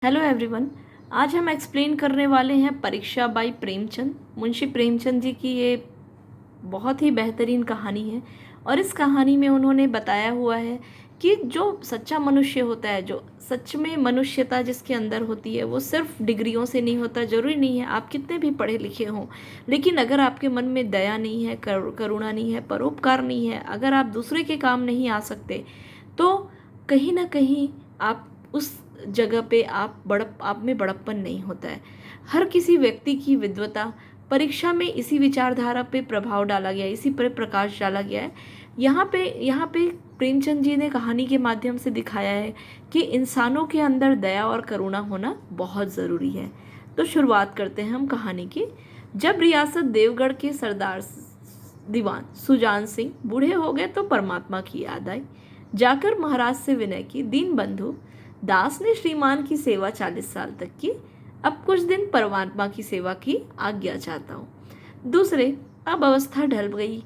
Hello everyone. आज हम explain करने वाले हैं परीक्षा बाई प्रेमचंद। मुंशी प्रेमचंद जी की ये बहुत ही बेहतरीन कहानी है और इस कहानी में उन्होंने बताया हुआ है कि जो सच्चा मनुष्य होता है, जो सच में मनुष्यता जिसके अंदर होती है, वो सिर्फ डिग्रियों से नहीं होता। ज़रूरी नहीं है आप कितने भी पढ़े लिखे हों, लेकिन अगर आपके मन में दया नहीं है, करुणा नहीं है, परोपकार नहीं है, अगर आप दूसरे के काम नहीं आ सकते, तो कहीं ना कहीं आप उस जगह पे आप में बड़प्पन नहीं होता है। हर किसी व्यक्ति की विद्वता परीक्षा में इसी विचारधारा पे प्रभाव डाला गया है, इसी पर प्रकाश डाला गया है। यहाँ पे प्रेमचंद जी ने कहानी के माध्यम से दिखाया है कि इंसानों के अंदर दया और करुणा होना बहुत ज़रूरी है। तो शुरुआत करते हैं हम कहानी की। जब रियासत देवगढ़ के सरदार दीवान सुजान सिंह बूढ़े हो गए तो परमात्मा की याद आई। जाकर महाराज से विनय की, दीन बंधु, दास ने श्रीमान की सेवा 40 साल तक की, अब कुछ दिन परमात्मा की सेवा की आज्ञा चाहता हूँ। दूसरे, अब अवस्था ढल गई,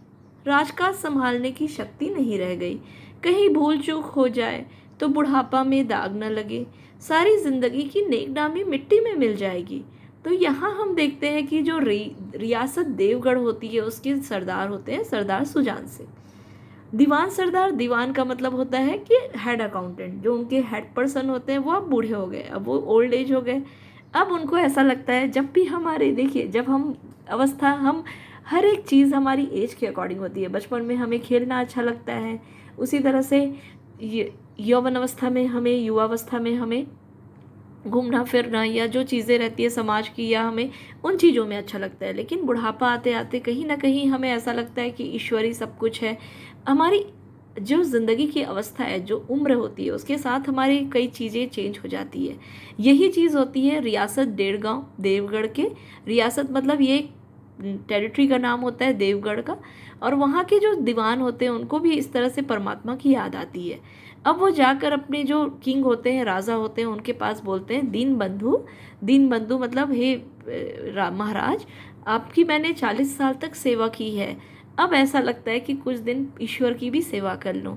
राजकाज संभालने की शक्ति नहीं रह गई, कहीं भूल चूक हो जाए तो बुढ़ापा में दाग न लगे, सारी जिंदगी की नेकनामी मिट्टी में मिल जाएगी। तो यहाँ हम देखते हैं कि जो रियासत देवगढ़ होती है उसके सरदार होते हैं सरदार सुजान सिंह। दीवान सरदार, दीवान का मतलब होता है कि हेड अकाउंटेंट, जो उनके हेड पर्सन होते हैं वो अब बूढ़े हो गए, अब वो ओल्ड एज हो गए। अब उनको ऐसा लगता है, जब भी हमारे देखिए, जब हम अवस्था, हम हर एक चीज़ हमारी एज के अकॉर्डिंग होती है। बचपन में हमें खेलना अच्छा लगता है, उसी तरह से यौवन अवस्था में हमें, युवावस्था में हमें घूमना फिरना या जो चीज़ें रहती है समाज की, या हमें उन चीज़ों में अच्छा लगता है। लेकिन बुढ़ापा आते आते कहीं ना कहीं हमें ऐसा लगता है कि ईश्वर ही सब कुछ है। हमारी जो ज़िंदगी की अवस्था है, जो उम्र होती है, उसके साथ हमारी कई चीज़ें चेंज हो जाती है। यही चीज़ होती है रियासत डेढ़गांव देवगढ़ के। रियासत मतलब ये टेरिटरी का नाम होता है देवगढ़ का, और वहाँ के जो दीवान होते हैं उनको भी इस तरह से परमात्मा की याद आती है। अब वो जाकर अपने जो किंग होते हैं, राजा होते हैं, उनके पास बोलते हैं, दीन बंधु, दीन बंधु मतलब हे महाराज, आपकी मैंने 40 साल तक सेवा की है, अब ऐसा लगता है कि कुछ दिन ईश्वर की भी सेवा कर लूँ।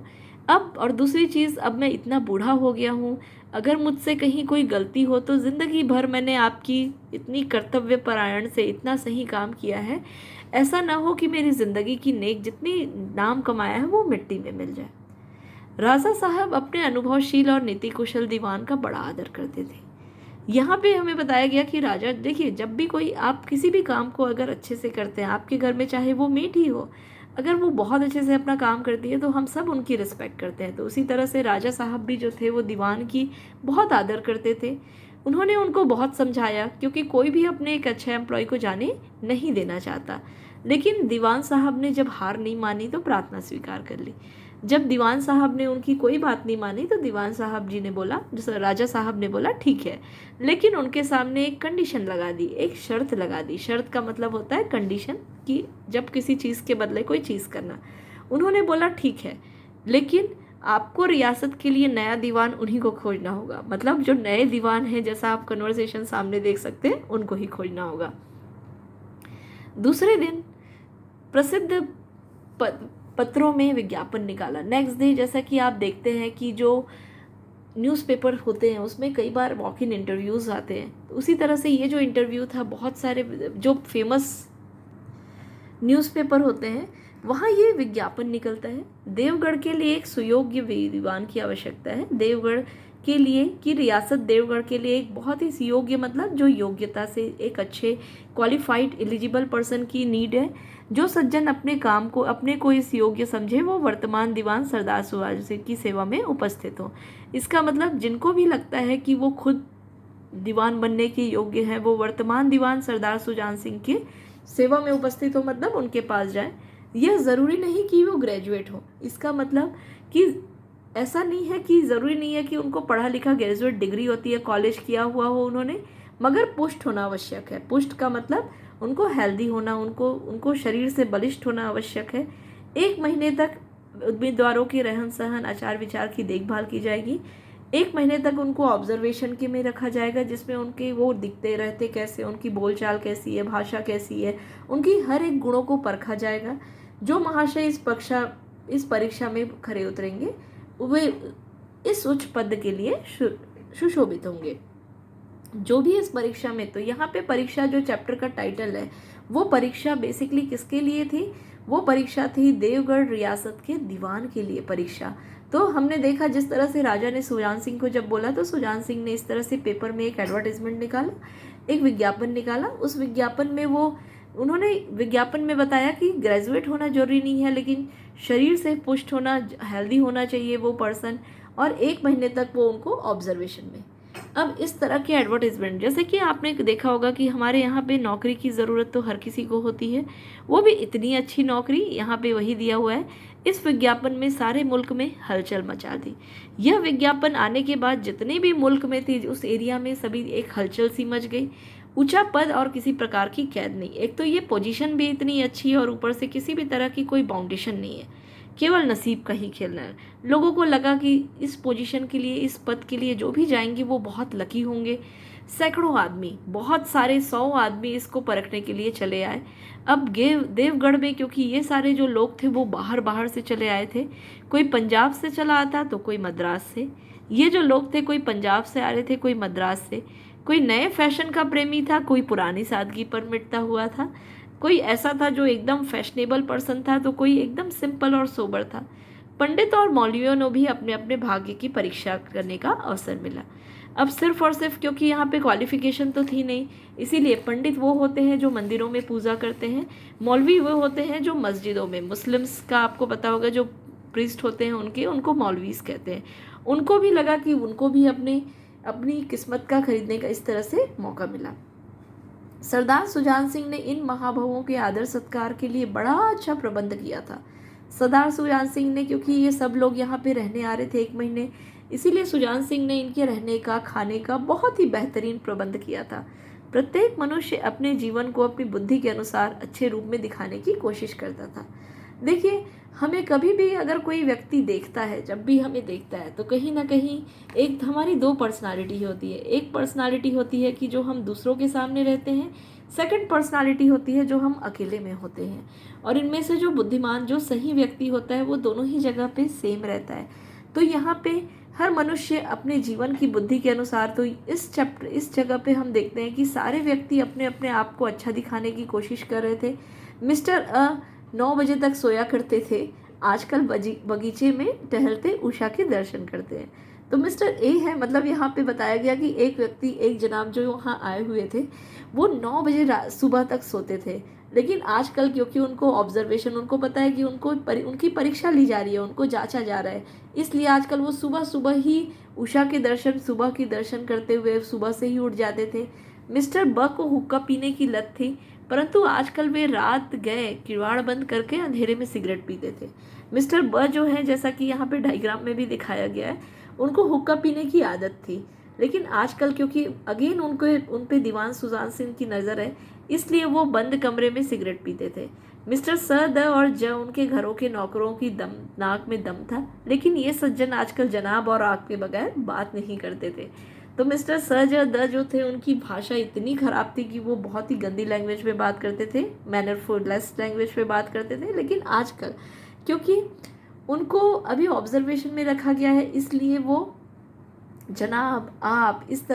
अब और दूसरी चीज़, अब मैं इतना बूढ़ा हो गया हूँ, अगर मुझसे कहीं कोई गलती हो तो ज़िंदगी भर मैंने आपकी इतनी कर्तव्य परायण से इतना सही काम किया है, ऐसा ना हो कि मेरी ज़िंदगी की नेक जितनी नाम कमाया है वो मिट्टी में मिल जाए। राजा साहब अपने अनुभवशील और नीति कुशल दीवान का बड़ा आदर करते थे। यहाँ पे हमें बताया गया कि राजा, देखिए, जब भी कोई, आप किसी भी काम को अगर अच्छे से करते हैं, आपके घर में चाहे वो मेट ही हो, अगर वो बहुत अच्छे से अपना काम करती है तो हम सब उनकी रिस्पेक्ट करते हैं। तो उसी तरह से राजा साहब भी जो थे वो दीवान की बहुत आदर करते थे। उन्होंने उनको बहुत समझाया, क्योंकि कोई भी अपने एक अच्छे एम्प्लॉय को जाने नहीं देना चाहता। लेकिन दीवान साहब ने जब हार नहीं मानी तो प्रार्थना स्वीकार कर ली। जब दीवान साहब ने उनकी कोई बात नहीं मानी तो दीवान साहब जी ने बोला, राजा साहब ने बोला ठीक है, लेकिन उनके सामने एक कंडीशन लगा दी, एक शर्त लगा दी। शर्त का मतलब होता है कंडीशन, कि जब किसी चीज़ के बदले कोई चीज़ करना। उन्होंने बोला ठीक है, लेकिन आपको रियासत के लिए नया दीवान उन्हीं को खोजना होगा। मतलब जो नए दीवान हैं, जैसा आप कन्वर्सेशन सामने देख सकते हैं, उनको ही खोजना होगा। दूसरे दिन प्रसिद्ध पत्रों में विज्ञापन निकाला। नेक्स्ट डे, जैसा कि आप देखते हैं कि जो न्यूज़पेपर होते हैं उसमें कई बार वॉक इन इंटरव्यूज़ आते हैं, तो उसी तरह से ये जो इंटरव्यू था, बहुत सारे जो फेमस न्यूज़पेपर होते हैं वहाँ ये विज्ञापन निकलता है। देवगढ़ के लिए एक सुयोग्य दीवान की आवश्यकता है। देवगढ़ के लिए, कि रियासत देवगढ़ के लिए एक बहुत ही सुयोग्य, मतलब जो योग्यता से एक अच्छे क्वालिफाइड एलिजिबल पर्सन की नीड है। जो सज्जन अपने काम को, अपने को इस योग्य समझे, वो वर्तमान दीवान सरदार सुजान सिंह की सेवा में उपस्थित हो। इसका मतलब जिनको भी लगता है कि वो खुद दीवान बनने के योग्य हैं, वो वर्तमान दीवान सरदार सुजान सिंह के सेवा में उपस्थित हो, मतलब उनके पास जाए। यह ज़रूरी नहीं कि वो ग्रेजुएट हो। इसका मतलब कि ऐसा नहीं है कि ज़रूरी नहीं है कि उनको पढ़ा लिखा ग्रेजुएट डिग्री होती है, कॉलेज किया हुआ हो उन्होंने, मगर पुष्ट होना आवश्यक है। पुष्ट का मतलब उनको हेल्दी होना, उनको शरीर से बलिष्ठ होना आवश्यक है। 1 महीने तक उम्मीदवारों के रहन सहन, आचार विचार की देखभाल की जाएगी। 1 महीने तक उनको ऑब्जर्वेशन के में रखा जाएगा, जिसमें उनके वो दिखते रहते कैसे, उनकी बोलचाल कैसी है, भाषा कैसी है, उनकी हर एक गुणों को परखा जाएगा। जो महाशय इस परीक्षा में खरे उतरेंगे वे इस उच्च पद के लिए सुशोभित होंगे। जो भी इस परीक्षा में, तो यहाँ पे परीक्षा जो चैप्टर का टाइटल है वो परीक्षा बेसिकली किसके लिए थी? वो परीक्षा थी देवगढ़ रियासत के दीवान के लिए परीक्षा। तो हमने देखा जिस तरह से राजा ने सुजान सिंह को जब बोला तो सुजान सिंह ने इस तरह से पेपर में एक एडवर्टाइजमेंट निकाला, एक विज्ञापन निकाला। उस विज्ञापन में उन्होंने विज्ञापन में बताया कि ग्रेजुएट होना जरूरी नहीं है, लेकिन शरीर से पुष्ट होना, हेल्दी होना चाहिए वो पर्सन, और 1 महीने तक वो उनको ऑब्जर्वेशन में। अब इस तरह के एडवर्टाइजमेंट, जैसे कि आपने देखा होगा कि हमारे यहाँ पे नौकरी की ज़रूरत तो हर किसी को होती है, वो भी इतनी अच्छी नौकरी, यहाँ पे वही दिया हुआ है। इस विज्ञापन में सारे मुल्क में हलचल मचा दी। यह विज्ञापन आने के बाद जितने भी मुल्क में थे उस एरिया में सभी एक हलचल सी मच गई। ऊंचा पद और किसी प्रकार की कैद नहीं, एक तो ये पोजीशन भी इतनी अच्छी है और ऊपर से किसी भी तरह की कोई बाउंडेशन नहीं है, केवल नसीब का ही खेलना है। लोगों को लगा कि इस पोजीशन के लिए, इस पद के लिए जो भी जाएंगे वो बहुत लकी होंगे। सैकड़ों आदमी, बहुत सारे 100 आदमी इसको परखने के लिए चले आए। अब देवगढ़ में, क्योंकि ये सारे जो लोग थे वो बाहर बाहर से चले आए थे, कोई पंजाब से चला आता तो कोई मद्रास से। ये जो लोग थे कोई पंजाब से आ रहे थे, कोई मद्रास से, कोई नए फैशन का प्रेमी था, कोई पुरानी सादगी पर मिटता हुआ था, कोई ऐसा था जो एकदम फैशनेबल पर्सन था, तो कोई एकदम सिंपल और सोबर था। पंडित और मौलवियों ने भी अपने अपने भाग्य की परीक्षा करने का अवसर मिला। अब सिर्फ और सिर्फ क्योंकि यहाँ पे क्वालिफिकेशन तो थी नहीं, इसीलिए पंडित वो होते हैं जो मंदिरों में पूजा करते हैं, मौलवी वो होते हैं जो मस्जिदों में, मुस्लिम्स का आपको पता होगा जो प्रीस्ट होते हैं उनको मौलवीज कहते हैं। उनको भी लगा कि उनको भी अपनी किस्मत का खरीदने का इस तरह से मौका मिला। सरदार सुजान सिंह ने इन महाभवों के आदर सत्कार के लिए बड़ा अच्छा प्रबंध किया था। सरदार सुजान सिंह ने, क्योंकि ये सब लोग यहाँ पे रहने आ रहे थे 1 महीने, इसीलिए सुजान सिंह ने इनके रहने का, खाने का बहुत ही बेहतरीन प्रबंध किया था। प्रत्येक मनुष्य अपने जीवन को अपनी बुद्धि के अनुसार अच्छे रूप में दिखाने की कोशिश करता था। देखिए, हमें कभी भी अगर कोई व्यक्ति देखता है, जब भी हमें देखता है, तो कहीं ना कहीं एक हमारी 2 पर्सनालिटी होती है। एक पर्सनालिटी होती है कि जो हम दूसरों के सामने रहते हैं, सेकंड पर्सनालिटी होती है जो हम अकेले में होते हैं। और इनमें से जो बुद्धिमान, जो सही व्यक्ति होता है, वो दोनों ही जगह पे सेम रहता है। तो यहाँ पे हर मनुष्य अपने जीवन की बुद्धि के अनुसार, तो इस जगह पे हम देखते हैं कि सारे व्यक्ति अपने अपने आप को अच्छा दिखाने की कोशिश कर रहे थे। मिस्टर 9 बजे तक सोया करते थे, आजकल बगीचे में टहलते उषा के दर्शन करते हैं। तो मिस्टर ए है, मतलब यहाँ पे बताया गया कि एक व्यक्ति, एक जनाब जो वहाँ आए हुए थे, वो 9 बजे सुबह तक सोते थे, लेकिन आजकल क्योंकि उनको ऑब्जर्वेशन, उनको पता है कि उनकी परीक्षा ली जा रही है, उनको जांचा जा रहा है, इसलिए आजकल वो सुबह सुबह ही उषा के दर्शन, सुबह की दर्शन करते हुए सुबह से ही उठ जाते थे। मिस्टर ब को हुक्का पीने की लत थी, परंतु आजकल वे रात गए किवाड़ बंद करके अंधेरे में सिगरेट पीते थे। मिस्टर ब जो है, जैसा कि यहाँ पे डायग्राम में भी दिखाया गया है, उनको हुक्का पीने की आदत थी, लेकिन आजकल क्योंकि अगेन उन पे दीवान सुजान सिंह की नज़र है, इसलिए वो बंद कमरे में सिगरेट पीते थे। मिस्टर स, द और ज उनके घरों के नौकरों की नाक में दम था, लेकिन ये सज्जन आजकल जनाब और आग के बगैर बात नहीं करते थे। तो मिस्टर स, ज, द जो थे, उनकी भाषा इतनी ख़राब थी कि वो बहुत ही गंदी लैंग्वेज में बात करते थे, मैनरफुललेस लैंग्वेज में बात करते थे। लेकिन आजकल क्योंकि उनको अभी ऑब्जर्वेशन में रखा गया है, इसलिए वो जनाब, आप, इस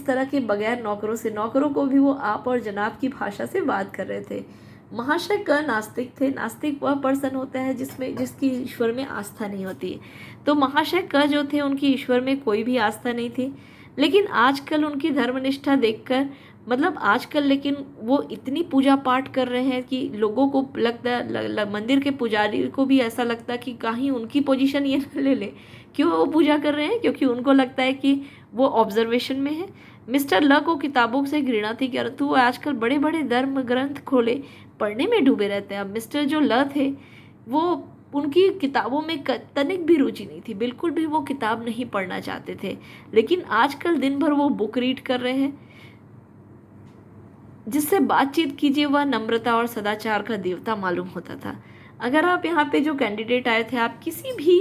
तरह के बगैर नौकरों को भी वो आप और जनाब की भाषा से बात कर रहे थे। महाशय क नास्तिक थे। नास्तिक वह पर्सन होता है जिसकी ईश्वर में आस्था नहीं होती। तो महाशय क जो थे, उनकी ईश्वर में कोई भी आस्था नहीं थी। लेकिन आजकल उनकी धर्मनिष्ठा देखकर, मतलब आजकल लेकिन वो इतनी पूजा पाठ कर रहे हैं कि लोगों को लगता, मंदिर के पुजारी को भी ऐसा लगता कि कहीं उनकी पोजीशन ये न ले ले। क्यों वो पूजा कर रहे हैं? क्योंकि उनको लगता है कि वो ऑब्जर्वेशन में है। मिस्टर ल को किताबों से घृणा थी, परंतु वो आजकल बड़े बड़े धर्म ग्रंथ खोले पढ़ने में डूबे रहते हैं। अब मिस्टर जो ल थे, वो उनकी किताबों में तनिक भी रुचि नहीं थी, बिल्कुल भी वो किताब नहीं पढ़ना चाहते थे। लेकिन आजकल दिन भर वो बुक रीड कर रहे हैं। जिससे बातचीत कीजिए वह नम्रता और सदाचार का देवता मालूम होता था। अगर आप यहाँ पे जो कैंडिडेट आए थे, आप किसी भी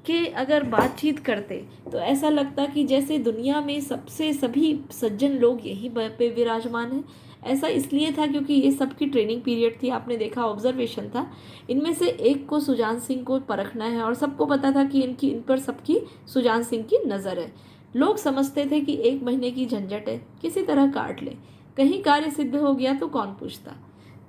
के अगर बातचीत करते तो ऐसा लगता कि जैसे दुनिया में सभी सज्जन लोग यहीं पे विराजमान हैं। ऐसा इसलिए था क्योंकि ये सबकी ट्रेनिंग पीरियड थी, आपने देखा ऑब्जर्वेशन था। इनमें से एक को सुजान सिंह को परखना है और सबको पता था कि इन पर सबकी सुजान सिंह की नज़र है। लोग समझते थे कि 1 महीने की झंझट है, किसी तरह काट ले, कहीं कार्य सिद्ध हो गया तो कौन पूछता।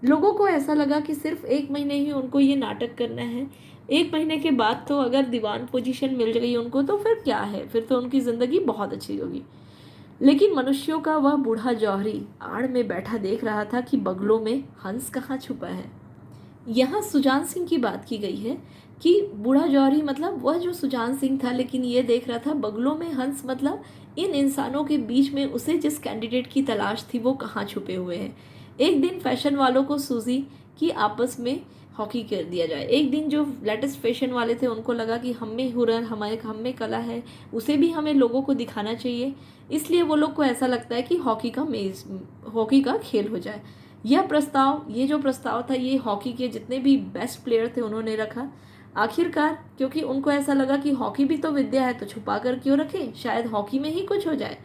लोगों को ऐसा लगा कि सिर्फ 1 महीने ही उनको ये नाटक करना है, 1 महीने के बाद तो अगर दीवान पोजीशन मिल गई उनको तो फिर क्या है, फिर तो उनकी ज़िंदगी बहुत अच्छी होगी। लेकिन मनुष्यों का वह बूढ़ा जौहरी आड़ में बैठा देख रहा था कि बगलों में हंस कहाँ छुपा है। यहाँ सुजान सिंह की बात की गई है कि बूढ़ा जौहरी मतलब वह जो सुजान सिंह था, लेकिन ये देख रहा था बगलों में हंस, मतलब इन इंसानों के बीच में उसे जिस कैंडिडेट की तलाश थी वो कहाँ छुपे हुए हैं। एक दिन फैशन वालों को सूझी कि आपस में हॉकी कर दिया जाए। एक दिन जो लेटेस्ट फैशन वाले थे उनको लगा कि हम में हुनर, हम में कला है, उसे भी हमें लोगों को दिखाना चाहिए। इसलिए वो लोग को ऐसा लगता है कि हॉकी का खेल हो जाए। ये जो प्रस्ताव था ये हॉकी के जितने भी बेस्ट प्लेयर थे उन्होंने रखा। आखिरकार क्योंकि उनको ऐसा लगा कि हॉकी भी तो विद्या है, तो छुपा कर क्यों रखें, शायद हॉकी में ही कुछ हो जाए,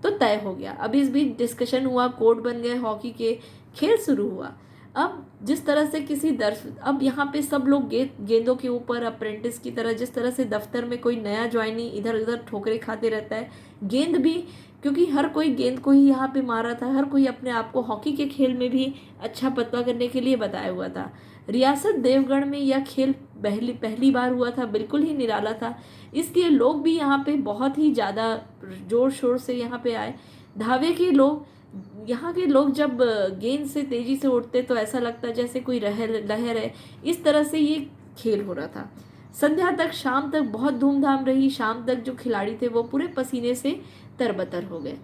तो तय हो गया। अब इस बीच डिस्कशन हुआ, कोर्ट बन गए, हॉकी के खेल शुरू हुआ। अब जिस तरह से अब यहाँ पे सब लोग गेंदों के ऊपर अप्रेंटिस की तरह, जिस तरह से दफ्तर में कोई नया ज्वाइनी इधर उधर ठोकरे खाते रहता है, गेंद भी, क्योंकि हर कोई गेंद को ही यहाँ पे मारा था, हर कोई अपने आप को हॉकी के खेल में भी अच्छा पता करने के लिए बताया हुआ था। रियासत देवगढ़ में यह खेल पहली बार हुआ था, बिल्कुल ही निराला था, इसलिए लोग भी यहाँ पे बहुत ही ज़्यादा जोर शोर से यहाँ पे आए। धावे के लोग, यहाँ के लोग जब गेंद से तेजी से उड़ते तो ऐसा लगता जैसे कोई लहर है, इस तरह से ये खेल हो रहा था। संध्या तक, शाम तक बहुत धूमधाम रही। शाम तक जो खिलाड़ी थे वो पूरे पसीने से तरबतर हो गए।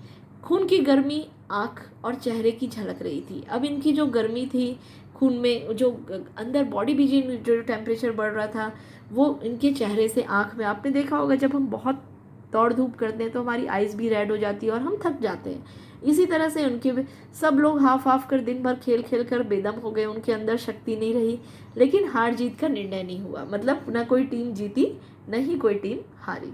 खून की गर्मी आँख और चेहरे की झलक रही थी। अब इनकी जो गर्मी थी खून में, जो अंदर बॉडी भी जो टेम्परेचर बढ़ रहा था वो इनके चेहरे से आँख में, आपने देखा होगा जब हम बहुत दौड़ धूप करते हैं तो हमारी आइज़ भी रेड हो जाती है और हम थक जाते हैं। इसी तरह से उनके सब लोग हाफ कर दिन भर खेल खेल कर बेदम हो गए, उनके अंदर शक्ति नहीं रही। लेकिन हार जीत का निर्णय नहीं हुआ, मतलब न कोई टीम जीती न ही कोई टीम हारी।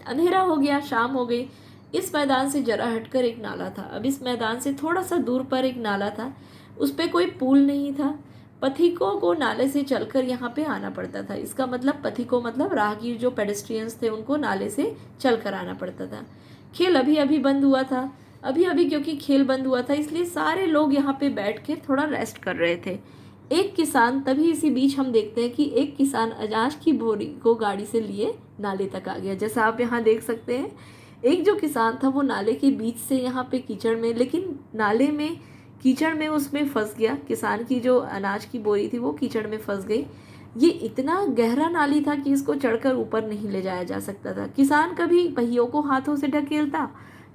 अंधेरा हो गया, शाम हो गई। इस मैदान से जरा हटकर एक नाला था। अब इस मैदान से थोड़ा सा दूर पर एक नाला था, उस पर कोई पुल नहीं था। पथिकों को नाले से चलकर यहाँ पे आना पड़ता था। इसका मतलब पथिकों मतलब राहगीर जो पेडेस्ट्रियंस थे उनको नाले से चलकर आना पड़ता था। खेल अभी अभी बंद हुआ था। अभी क्योंकि खेल बंद हुआ था इसलिए सारे लोग यहाँ पे बैठ के थोड़ा रेस्ट कर रहे थे। एक किसान, तभी इसी बीच हम देखते हैं कि एक किसान अनाज की बोरी को गाड़ी से लिए नाले तक आ गया। जैसा आप यहाँ देख सकते हैं, एक जो किसान था वो नाले के बीच से यहाँ पे कीचड़ में, लेकिन नाले में कीचड़ में उसमें फंस गया। किसान की जो अनाज की बोरी थी वो कीचड़ में फंस गई। ये इतना गहरा नाली था कि इसको चढ़कर ऊपर नहीं ले जाया जा सकता था। किसान कभी पहियों को हाथों से ढकेलता,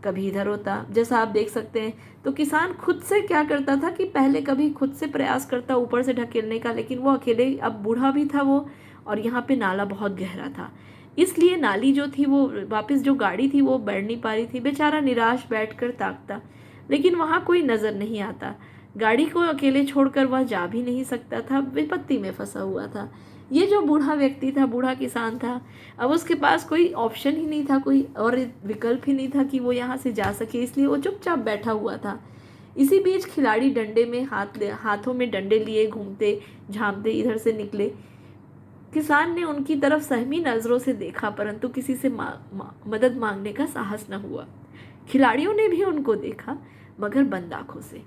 कभी इधर होता, जैसा आप देख सकते हैं। तो किसान खुद से क्या करता था कि पहले कभी खुद से प्रयास करता ऊपर से ढकेलने का, लेकिन वो अकेले, अब बूढ़ा भी था वो, और यहाँ पे नाला बहुत गहरा था, इसलिए नाली जो थी वो वापस जो गाड़ी थी वो बढ़ नहीं पा रही थी। बेचारा निराश बैठकर ताकता, लेकिन वहाँ कोई नज़र नहीं आता। गाड़ी को अकेले छोड़कर वह जा भी नहीं सकता था, विपत्ति में फंसा हुआ था। ये जो बूढ़ा व्यक्ति था, बूढ़ा किसान था, अब उसके पास कोई ऑप्शन ही नहीं था, कोई और विकल्प ही नहीं था कि वो यहाँ से जा सके, इसलिए वो चुपचाप बैठा हुआ था। इसी बीच खिलाड़ी डंडे में हाथों में डंडे लिए घूमते झामते इधर से निकले। किसान ने उनकी तरफ सहमी नज़रों से देखा, परंतु किसी से मदद मांगने का साहस न हुआ। खिलाड़ियों ने भी उनको देखा, मगर बंद आंखों से।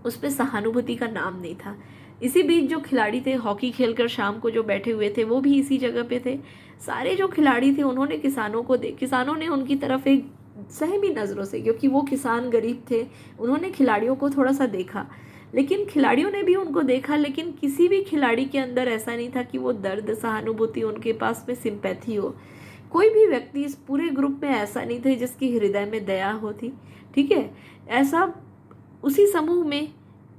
उस पर सहानुभूति का नाम नहीं था। इसी बीच जो खिलाड़ी थे हॉकी खेलकर शाम को जो बैठे हुए थे वो भी इसी जगह पे थे। सारे जो खिलाड़ी थे उन्होंने किसानों ने उनकी तरफ एक सहमी नज़रों से, क्योंकि वो किसान गरीब थे, उन्होंने खिलाड़ियों को थोड़ा सा देखा, लेकिन खिलाड़ियों ने भी उनको देखा। लेकिन किसी भी खिलाड़ी के अंदर ऐसा नहीं था कि वो दर्द, सहानुभूति, उनके पास में सिंपैथी हो। कोई भी व्यक्ति इस पूरे ग्रुप में ऐसा नहीं थे जिसकी हृदय में दया होती, ठीक है। ऐसा उसी समूह में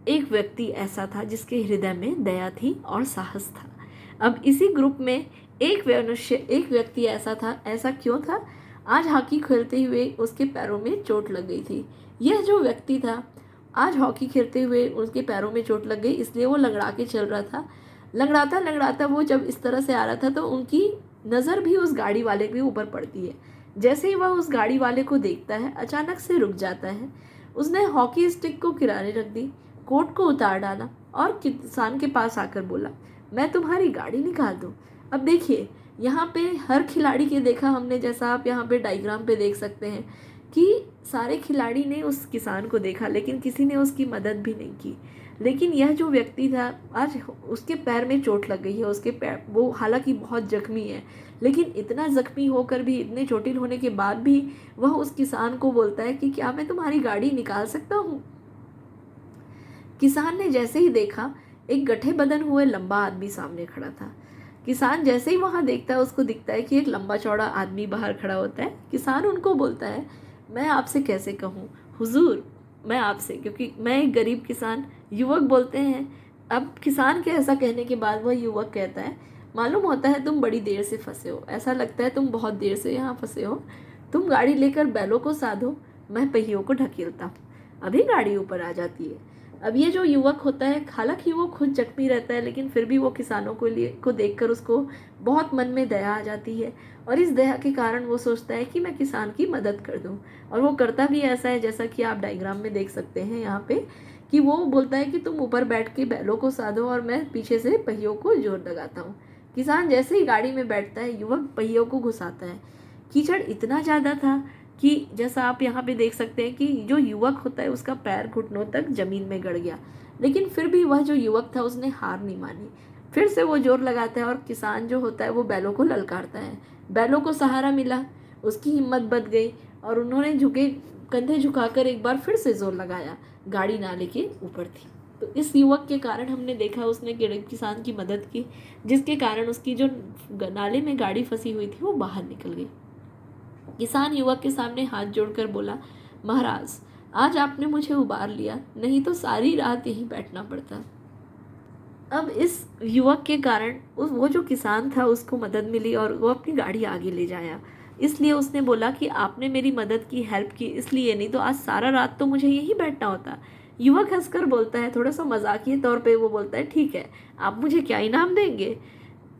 एक व्यक्ति ऐसा था जिसके हृदय में दया थी और साहस था। अब इसी ग्रुप में एक व्यक्ति ऐसा था। ऐसा क्यों था? आज हॉकी खेलते हुए उसके पैरों में चोट लग गई थी। यह जो व्यक्ति था, आज हॉकी खेलते हुए उसके पैरों में चोट लग गई, इसलिए वो लंगड़ा के चल रहा था। लंगड़ाता वो जब इस तरह से आ रहा था तो उनकी नज़र भी उस गाड़ी वाले के ऊपर पड़ती है। जैसे ही वह उस गाड़ी वाले को देखता है, अचानक से रुक जाता है। उसने हॉकी स्टिक को किनारे रख दी, कोट को उतार डाला और किसान के पास आकर बोला, मैं तुम्हारी गाड़ी निकाल दूं। अब देखिए, यहाँ पे हर खिलाड़ी के देखा हमने, जैसा आप यहाँ पे डायग्राम पे देख सकते हैं कि सारे खिलाड़ी ने उस किसान को देखा लेकिन किसी ने उसकी मदद भी नहीं की। लेकिन यह जो व्यक्ति था, आज उसके पैर में चोट लग गई है, उसके पैर, वो हालांकि बहुत जख्मी है, लेकिन इतना जख्मी होकर भी, इतने चोटिल होने के बाद भी वह उस किसान को बोलता है कि क्या मैं तुम्हारी गाड़ी निकाल सकता हूँ। किसान ने जैसे ही देखा, एक गड्ढे बदन हुए लंबा आदमी सामने खड़ा था। किसान जैसे ही वहाँ देखता है, उसको दिखता है कि एक लंबा चौड़ा आदमी बाहर खड़ा होता है। किसान उनको बोलता है, मैं आपसे कैसे कहूँ हुजूर, मैं आपसे, क्योंकि मैं एक गरीब किसान, युवक बोलते हैं। अब किसान के ऐसा कहने के बाद वह युवक कहता है, मालूम होता है तुम बड़ी देर से फंसे हो, ऐसा लगता है तुम बहुत देर से यहाँ फंसे हो। तुम गाड़ी लेकर बैलों को साधो, मैं पहियों को ढकेलता हूँ, अभी गाड़ी ऊपर आ जाती है। अब ये जो युवक होता है, हालांकि वो खुद जख्मी रहता है, लेकिन फिर भी वो किसानों को देखकर उसको बहुत मन में दया आ जाती है, और इस दया के कारण वो सोचता है कि मैं किसान की मदद कर दूं। और वो करता भी ऐसा है, जैसा कि आप डायग्राम में देख सकते हैं यहाँ पे, कि वो बोलता है कि तुम ऊपर बैठ के बैलों को साधो और मैं पीछे से पहियों को जोर लगाता हूँ। किसान जैसे ही गाड़ी में बैठता है, युवक पहियों को घुसाता है। कीचड़ इतना ज़्यादा था कि जैसा आप यहाँ पे देख सकते हैं कि जो युवक होता है उसका पैर घुटनों तक ज़मीन में गड़ गया, लेकिन फिर भी वह जो युवक था उसने हार नहीं मानी। फिर से वो जोर लगाता है और किसान जो होता है वो बैलों को ललकारता है। बैलों को सहारा मिला, उसकी हिम्मत बढ़ गई और उन्होंने कंधे झुकाकर एक बार फिर से जोर लगाया। गाड़ी नाले के ऊपर थी। तो इस युवक के कारण हमने देखा, उसने किसान की मदद की, जिसके कारण उसकी जो नाले में गाड़ी फंसी हुई थी वो बाहर निकल गई। किसान युवक के सामने हाथ जोड़कर बोला, महाराज, आज आपने मुझे उबार लिया, नहीं तो सारी रात यहीं बैठना पड़ता। अब इस युवक के कारण वो जो किसान था उसको मदद मिली और वो अपनी गाड़ी आगे ले जाया। इसलिए उसने बोला कि आपने मेरी मदद की, हेल्प की, इसलिए, नहीं तो आज सारा रात तो मुझे यहीं बैठना होता। युवक हंसकर बोलता है, थोड़ा सा मजाकिया तौर पे वो बोलता है, ठीक है, आप मुझे क्या इनाम देंगे?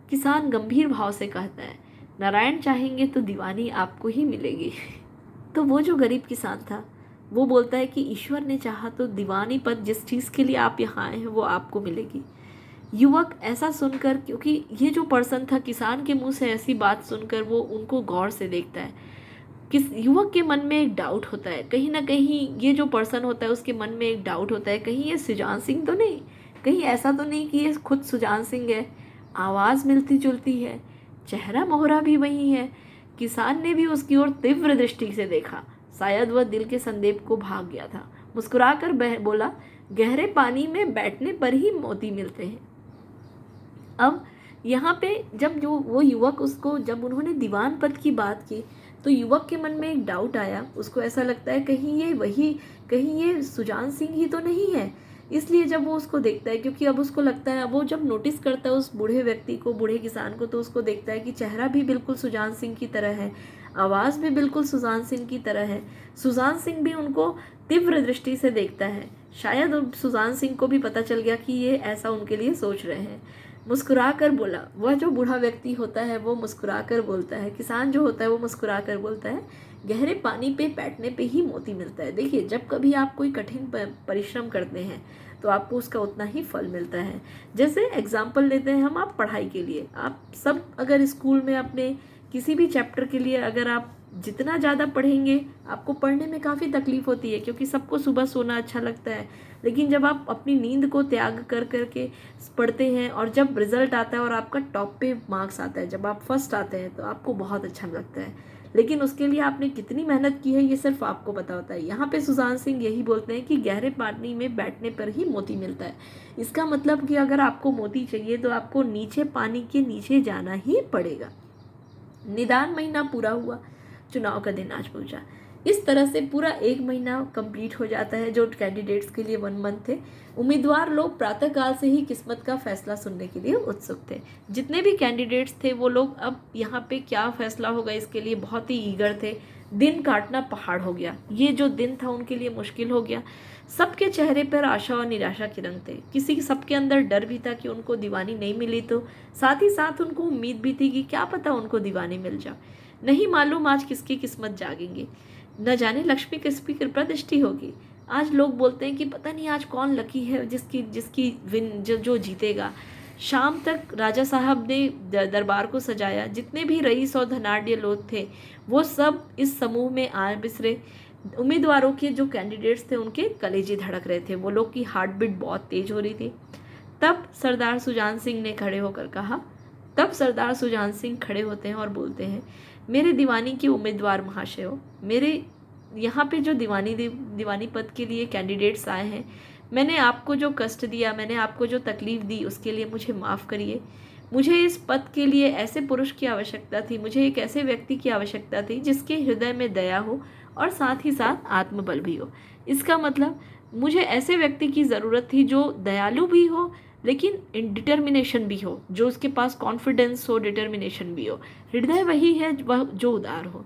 किसान गंभीर भाव से कहता है, नारायण चाहेंगे तो दीवानी आपको ही मिलेगी। तो वो जो गरीब किसान था वो बोलता है कि ईश्वर ने चाहा तो दीवानी पर जिस चीज़ के लिए आप यहाँ आए हैं वो आपको मिलेगी। युवक ऐसा सुनकर, क्योंकि ये जो पर्सन था, किसान के मुंह से ऐसी बात सुनकर वो उनको गौर से देखता है। किस युवक के मन में एक डाउट होता है, कहीं ना कहीं ये जो पर्सन होता है उसके मन में एक डाउट होता है, कहीं ये सुजान सिंह तो नहीं, कहीं ऐसा तो नहीं कि ये खुद सुजान सिंह है। आवाज़ मिलती जुलती है, चेहरा मोहरा भी वही है। किसान ने भी उसकी ओर तीव्र दृष्टि से देखा, शायद वह दिल के संदेह को भाग गया था। मुस्कुराकर बोला, गहरे पानी में बैठने पर ही मोती मिलते हैं। अब यहाँ पे जब जो वो युवक, उसको जब उन्होंने दीवान पद की बात की तो युवक के मन में एक डाउट आया। उसको ऐसा लगता है कहीं ये सुजान सिंह ही तो नहीं है। इसलिए जब वो उसको देखता है, क्योंकि अब उसको लगता है, वो जब नोटिस करता है उस बूढ़े व्यक्ति को, बूढ़े किसान को, तो उसको देखता है कि चेहरा भी बिल्कुल सुजान सिंह की तरह है, आवाज़ भी बिल्कुल सुजान सिंह की तरह है। सुजान सिंह भी उनको तीव्र दृष्टि से देखता है। शायद सुजान सिंह को भी पता चल गया कि ये ऐसा उनके लिए सोच रहे हैं। मुस्कुरा कर बोला, वह जो बूढ़ा व्यक्ति होता है वो मुस्कुरा कर बोलता है, किसान जो होता है वो मुस्कुरा कर बोलता है, गहरे पानी पे बैठने पे ही मोती मिलता है। देखिए, जब कभी आप कोई कठिन परिश्रम करते हैं तो आपको उसका उतना ही फल मिलता है। जैसे एग्जाम्पल लेते हैं हम, आप पढ़ाई के लिए, आप सब अगर स्कूल में अपने किसी भी चैप्टर के लिए अगर आप जितना ज़्यादा पढ़ेंगे, आपको पढ़ने में काफ़ी तकलीफ होती है, क्योंकि सबको सुबह सोना अच्छा लगता है। लेकिन जब आप अपनी नींद को त्याग कर करके पढ़ते हैं और जब रिजल्ट आता है और आपका टॉप पे मार्क्स आता है, जब आप फर्स्ट आते हैं, तो आपको बहुत अच्छा लगता है। लेकिन उसके लिए आपने कितनी मेहनत की है ये सिर्फ आपको पता होता है। यहाँ पे सुजान सिंह यही बोलते हैं कि गहरे पानी में बैठने पर ही मोती मिलता है। इसका मतलब कि अगर आपको मोती चाहिए तो आपको नीचे, पानी के नीचे जाना ही पड़ेगा। निदान महीना पूरा हुआ, चुनाव का दिन आज पहुंचा। इस तरह से पूरा 1 महीना कंप्लीट हो जाता है जो कैंडिडेट्स के लिए 1 मंथ थे। उम्मीदवार लोग प्रातःकाल से ही किस्मत का फैसला सुनने के लिए उत्सुक थे। जितने भी कैंडिडेट्स थे वो लोग अब यहाँ पे क्या फैसला होगा इसके लिए बहुत ही ईगर थे। दिन काटना पहाड़ हो गया। ये जो दिन था उनके लिए मुश्किल हो गया। सबके चेहरे पर आशा और निराशा के रंग थे। सबके अंदर डर भी था कि उनको दीवानी नहीं मिली, तो साथ ही साथ उनको उम्मीद भी थी कि क्या पता उनको दीवानी मिल जाए। नहीं मालूम आज किसकी किस्मत जागेंगे, न जाने लक्ष्मी किसकी कृपा दृष्टि होगी। आज लोग बोलते हैं कि पता नहीं आज कौन लकी है जिसकी विन जो जीतेगा। शाम तक राजा साहब ने दरबार को सजाया। जितने भी रईस और धनाढ़ लोग थे वो सब इस समूह में आ बिसरे। उम्मीदवारों के जो कैंडिडेट्स थे उनके कलेजे धड़क रहे थे, वो लोग की हार्ट बीट बहुत तेज हो रही थी। तब सरदार सुजान सिंह ने खड़े होकर कहा, तब सरदार सुजान सिंह खड़े होते हैं और बोलते हैं, मेरे दीवानी के उम्मीदवार महाशय हो, मेरे यहाँ पे जो दीवानी पद के लिए कैंडिडेट्स आए हैं, मैंने आपको जो कष्ट दिया, मैंने आपको जो तकलीफ़ दी, उसके लिए मुझे माफ़ करिए। मुझे इस पद के लिए ऐसे पुरुष की आवश्यकता थी, मुझे एक ऐसे व्यक्ति की आवश्यकता थी जिसके हृदय में दया हो और साथ ही साथ आत्मबल भी हो। इसका मतलब मुझे ऐसे व्यक्ति की ज़रूरत थी जो दयालु भी हो लेकिन डिटर्मिनेशन भी हो, जो उसके पास कॉन्फिडेंस हो, डिटर्मिनेशन भी हो। हृदय वही है वह जो उदार हो।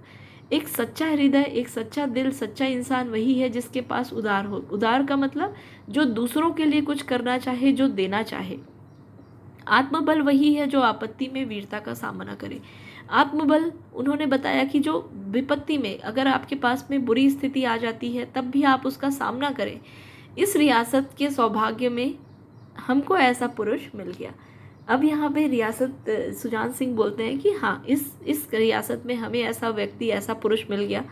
एक सच्चा हृदय, एक सच्चा दिल, सच्चा इंसान वही है जिसके पास उदार हो। उदार का मतलब जो दूसरों के लिए कुछ करना चाहे, जो देना चाहे। आत्मबल वही है जो आपत्ति में वीरता का सामना करे। आत्मबल उन्होंने बताया कि जो विपत्ति में अगर आपके पास में बुरी स्थिति आ जाती है तब भी आप उसका सामना करें। इस रियासत के सौभाग्य में हमको ऐसा पुरुष मिल गया। अब यहाँ पे रियासत सुजान सिंह बोलते हैं कि हाँ, इस रियासत में हमें ऐसा व्यक्ति, ऐसा पुरुष मिल गया।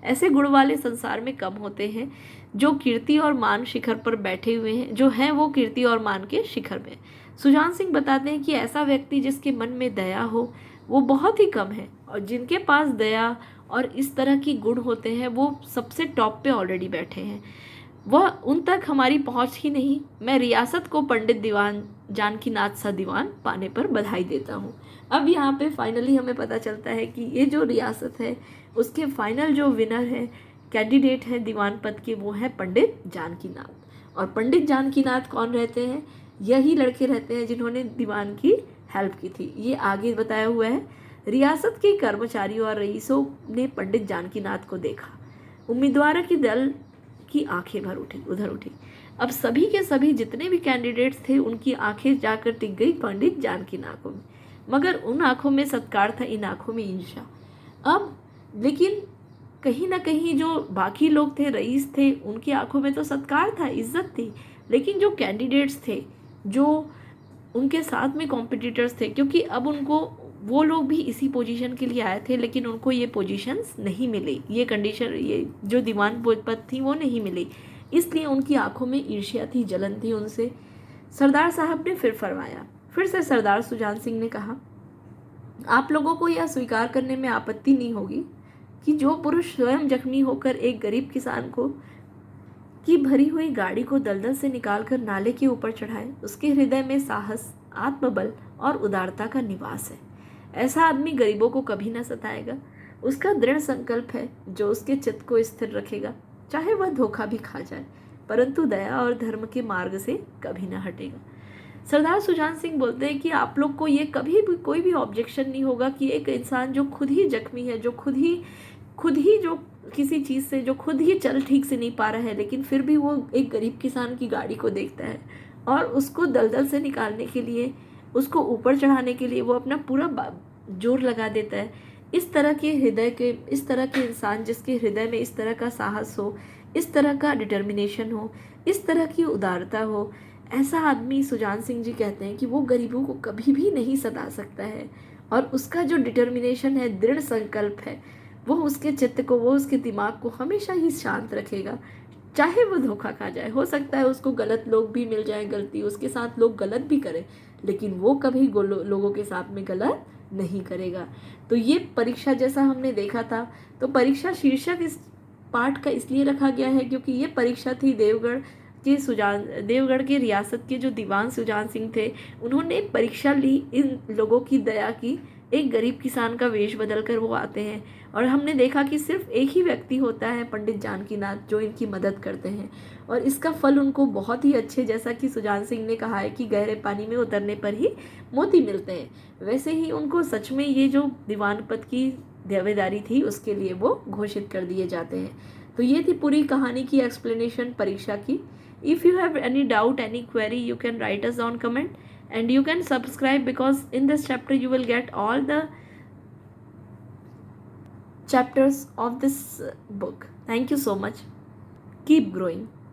ऐसे गुण वाले संसार में कम होते हैं जो कीर्ति और मान शिखर पर बैठे हुए हैं, जो हैं वो कीर्ति और मान के शिखर में। सुजान सिंह बताते हैं कि ऐसा व्यक्ति जिसके मन में दया हो वो बहुत ही कम है, और जिनके पास दया और इस तरह की गुण होते हैं वो सबसे टॉप पे ऑलरेडी बैठे हैं। वह उन तक हमारी पहुंच ही नहीं। मैं रियासत को पंडित दीवान जानकीनाथ सा दीवान पाने पर बधाई देता हूँ। अब यहाँ पे फाइनली हमें पता चलता है कि ये जो रियासत है उसके फाइनल जो विनर है, कैंडिडेट है दीवान पद के, वो है पंडित जानकीनाथ। और पंडित जानकीनाथ कौन रहते हैं? यही लड़के रहते हैं जिन्होंने दीवान की हेल्प की थी। ये आगे बताया हुआ है। रियासत के कर्मचारियों और रईसों ने पंडित जानकीनाथ को देखा। उम्मीदवारों की दल की आंखें भर उठी, उधर उठी। अब सभी के सभी जितने भी कैंडिडेट्स थे उनकी आंखें जाकर टिक गई पंडित जानकीनाथ में। मगर उन आंखों में सत्कार था, इन आंखों में ईर्ष्या। अब लेकिन कहीं ना कहीं जो बाकी लोग थे, रईस थे, उनकी आंखों में तो सत्कार था, इज्जत थी। लेकिन जो कैंडिडेट्स थे, जो उनके साथ में कॉम्पिटिटर्स थे, क्योंकि अब उनको, वो लोग भी इसी पोजीशन के लिए आए थे लेकिन उनको ये पोजीशंस नहीं मिली, ये कंडीशन, ये जो दीवान पद थी वो नहीं मिली, इसलिए उनकी आंखों में ईर्ष्या थी, जलन थी उनसे। सरदार साहब ने फिर फरमाया, फिर से सरदार सुजान सिंह ने कहा, आप लोगों को यह स्वीकार करने में आपत्ति नहीं होगी कि जो पुरुष स्वयं जख्मी होकर एक गरीब किसान को की भरी हुई गाड़ी को दलदल से निकालकर नाले के ऊपर चढ़ाए, उसके हृदय में साहस, आत्मबल और उदारता का निवास है। ऐसा आदमी गरीबों को कभी न सताएगा। उसका दृढ़ संकल्प है जो उसके चित्त को स्थिर रखेगा, चाहे वह धोखा भी खा जाए, परंतु दया और धर्म के मार्ग से कभी न हटेगा। सरदार सुजान सिंह बोलते हैं कि आप लोग को ये कभी भी कोई भी ऑब्जेक्शन नहीं होगा कि एक इंसान जो खुद ही जख्मी है, जो खुद ही जो किसी चीज़ से, जो खुद ही चल ठीक से नहीं पा रहा है, लेकिन फिर भी वो एक गरीब किसान की गाड़ी को देखता है और उसको दलदल से निकालने के लिए, उसको ऊपर चढ़ाने के लिए वो अपना पूरा जोर लगा देता है। इस तरह के हृदय के, इस तरह के इंसान जिसके हृदय में इस तरह का साहस हो, इस तरह का डिटर्मिनेशन हो, इस तरह की उदारता हो, ऐसा आदमी सुजान सिंह जी कहते हैं कि वो गरीबों को कभी भी नहीं सता सकता है। और उसका जो डिटर्मिनेशन है, दृढ़ संकल्प है, वो उसके चित्त को, वो उसके दिमाग को हमेशा ही शांत रखेगा, चाहे वो धोखा खा जाए। हो सकता है उसको गलत लोग भी मिल जाए, गलती उसके साथ लोग गलत भी करें, लेकिन वो कभी लोगों के साथ में गलत नहीं करेगा। तो ये परीक्षा जैसा हमने देखा था, तो परीक्षा शीर्षक इस पाठ का इसलिए रखा गया है क्योंकि ये परीक्षा थी देवगढ़ के रियासत के जो दीवान सुजान सिंह थे, उन्होंने परीक्षा ली इन लोगों की दया की। एक गरीब किसान का वेश बदल कर वो आते हैं और हमने देखा कि सिर्फ एक ही व्यक्ति होता है, पंडित जानकीनाथ, जो इनकी मदद करते हैं और इसका फल उनको बहुत ही अच्छे, जैसा कि सुजान सिंह ने कहा है कि गहरे पानी में उतरने पर ही मोती मिलते हैं, वैसे ही उनको सच में ये जो दीवान पद की दावेदारी थी उसके लिए वो घोषित कर दिए जाते हैं। तो ये थी पूरी कहानी की एक्सप्लेनेशन परीक्षा की। If you have any doubt, any query, you can write us on comment and you can subscribe, because in this chapter you will get all the chapters of this book. Thank you so much. Keep growing.